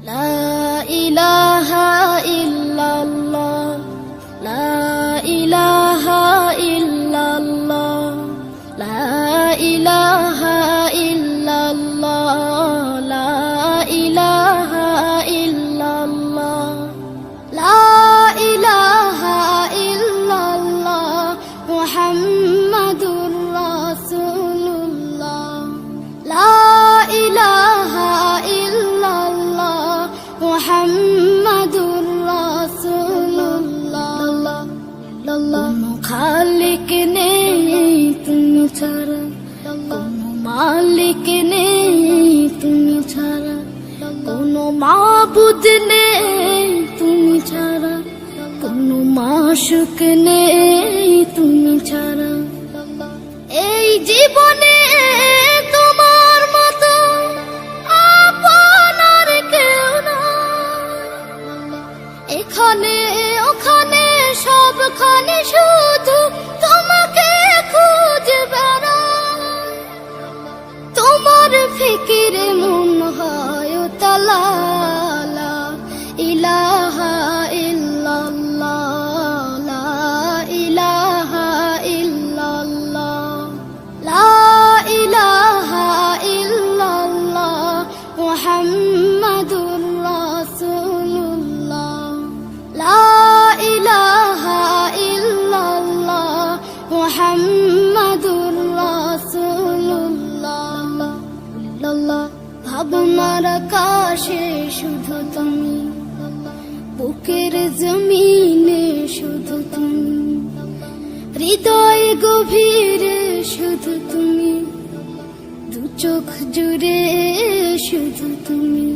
লা ইলাহা ইল্লাল্লাহ, লা ইলাহা ইল্লাল্লাহ, লা ইলাহা ইল্লাল্লাহ, লা ইলাহা ইল্লাল্লাহ, লা ইলাহা ইল্লাল্লাহ মুহাম্মাদুর রাসূলুল্লাহ, লা ইলাহা ইল্লাল্লাহ মুহাম্মাদুর রাসূলুল্লাহ। কোনো খালিক নেই তুমি ছাড়া, কোনো মালিক নেই তুমি ছাড়া, কোনো মাবুদ নেই তুমি ছাড়া, কোনো মাশুক নেই তুমি ছাড়া। এই জীবনে তোমার মতো আপন আর কেউ না, এখানে ওখানে সবখানে শুধু তোমাকে খুঁজে বেড়াই। তোমার ফিকিরে মন হয় উতলা, লা ইলাহা ইল্লাল্লাহ, লা ইলাহা ইল্লাল্লাহ, লা ইলাহা ইল্লাল্লাহ মুহাম্মাদুর রাসূলুল্লাহ, লা ইলাহা ইল্লাল্লাহ মুহাম্মাদুর রাসূলুল্লাহ। ভাবনার আকাশে শুধু তুমি, বুকের জমিনে শুধু তুমি, হৃদয় গভীরে শুধু তুমি, দু চোখ জুড়ে শুধু তুমি।